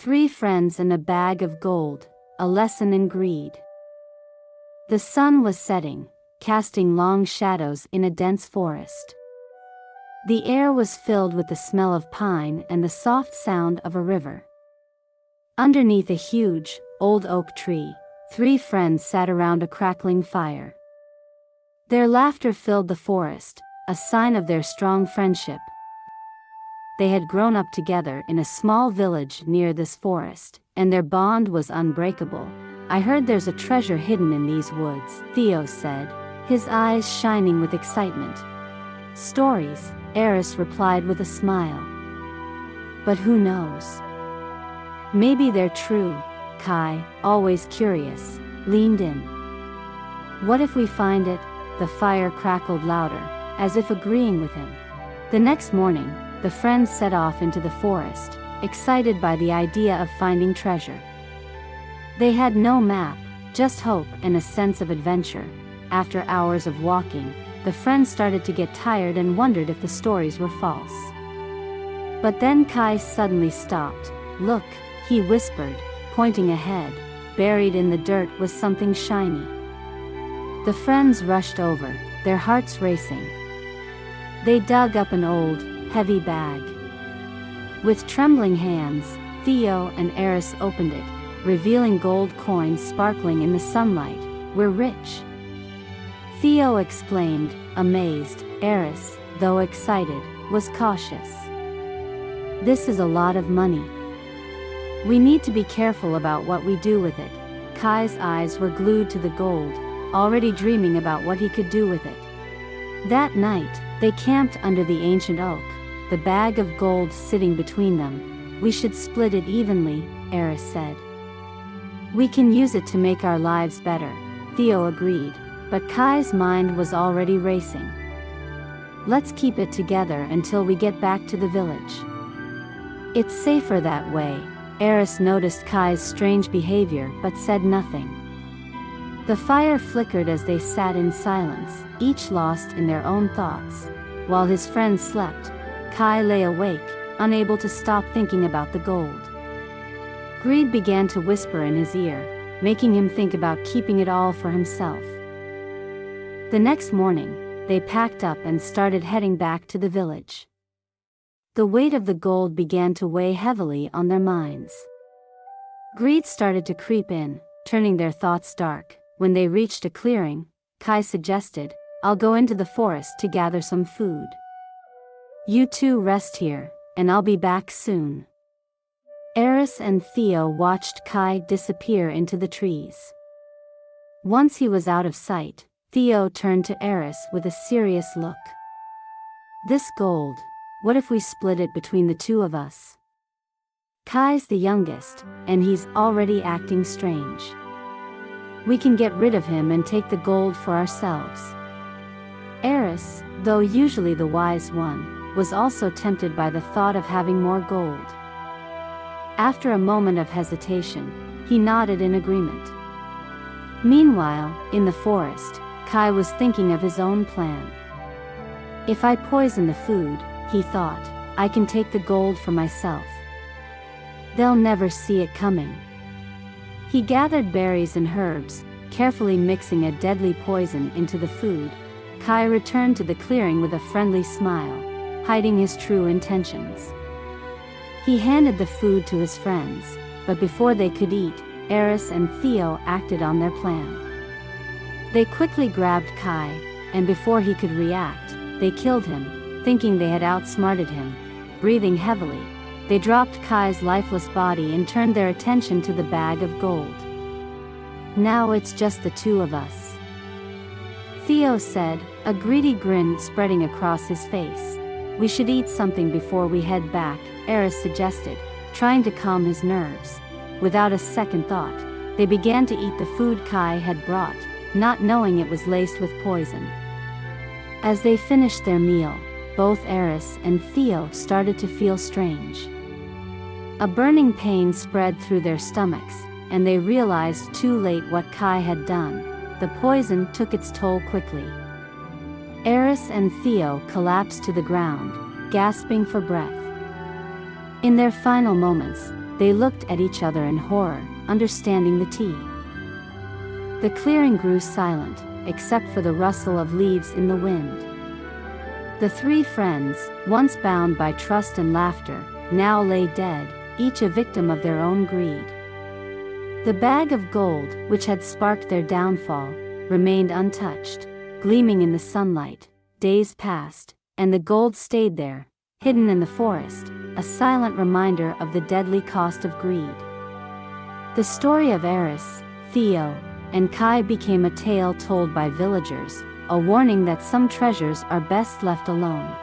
3 friends and a bag of gold, a lesson in greed. The sun was setting, casting long shadows in a dense forest. The air was filled with the smell of pine and the soft sound of a river. Underneath a huge, old oak tree, 3 friends sat around a crackling fire. Their laughter filled the forest, a sign of their strong friendship. They had grown up together in a small village near this forest, and their bond was unbreakable. "I heard there's a treasure hidden in these woods," Theo said, his eyes shining with excitement. "Stories," Aris replied with a smile. "But who knows? Maybe they're true," Kai, always curious, leaned in. "What if we find it?" The fire crackled louder, as if agreeing with him. The next morning, the friends set off into the forest, excited by the idea of finding treasure. They had no map, just hope and a sense of adventure. After hours of walking, the friends started to get tired and wondered if the stories were false. But then Kai suddenly stopped. "Look," he whispered, pointing ahead. Buried in the dirt was something shiny. The friends rushed over, their hearts racing. They dug up an old, heavy bag. With trembling hands, Theo and Aris opened it, revealing gold coins sparkling in the sunlight. "We're rich," Theo exclaimed, amazed. Aris, though excited, was cautious. "This is a lot of money. We need to be careful about what we do with it." Kai's eyes were glued to the gold, already dreaming about what he could do with it. That night, they camped under the ancient oak, the bag of gold sitting between them. "We should split it evenly," Aris said. "We can use it to make our lives better," Theo agreed, but Kai's mind was already racing. "Let's keep it together until we get back to the village. It's safer that way." Aris noticed Kai's strange behavior but said nothing. The fire flickered as they sat in silence, each lost in their own thoughts. While his friends slept, Kai lay awake, unable to stop thinking about the gold. Greed began to whisper in his ear, making him think about keeping it all for himself. The next morning, they packed up and started heading back to the village. The weight of the gold began to weigh heavily on their minds. Greed started to creep in, turning their thoughts dark. When they reached a clearing, Kai suggested, "I'll go into the forest to gather some food. You two rest here, and I'll be back soon." Aris and Theo watched Kai disappear into the trees. Once he was out of sight, Theo turned to Aris with a serious look. "This gold, what if we split it between the two of us? Kai's the youngest, and he's already acting strange. We can get rid of him and take the gold for ourselves." Aris, though usually the wise one, was also tempted by the thought of having more gold. After a moment of hesitation, he nodded in agreement. Meanwhile, in the forest, Kai was thinking of his own plan. "If I poison the food," he thought, "I can take the gold for myself. They'll never see it coming." He gathered berries and herbs, carefully mixing a deadly poison into the food. Kai returned to the clearing with a friendly smile, hiding his true intentions. He handed the food to his friends, but before they could eat, Aris and Theo acted on their plan. They quickly grabbed Kai, and before he could react, they killed him, thinking they had outsmarted him. Breathing heavily, they dropped Kai's lifeless body and turned their attention to the bag of gold. "Now it's just the two of us," Theo said, a greedy grin spreading across his face. "We should eat something before we head back," Aris suggested, trying to calm his nerves. Without a second thought, they began to eat the food Kai had brought, not knowing it was laced with poison. As they finished their meal, both Aris and Theo started to feel strange. A burning pain spread through their stomachs, and they realized too late what Kai had done. The poison took its toll quickly. Aris and Theo collapsed to the ground, gasping for breath. In their final moments, They looked at each other in horror, understanding the tea. The clearing grew silent, except for the rustle of leaves in the wind. The three friends, once bound by trust and laughter, now lay dead, each a victim of their own greed. The bag of gold, which had sparked their downfall, remained untouched, gleaming in the sunlight. Days passed, and the gold stayed there, hidden in the forest, a silent reminder of the deadly cost of greed. The story of Aris, Theo, and Kai became a tale told by villagers, a warning that some treasures are best left alone.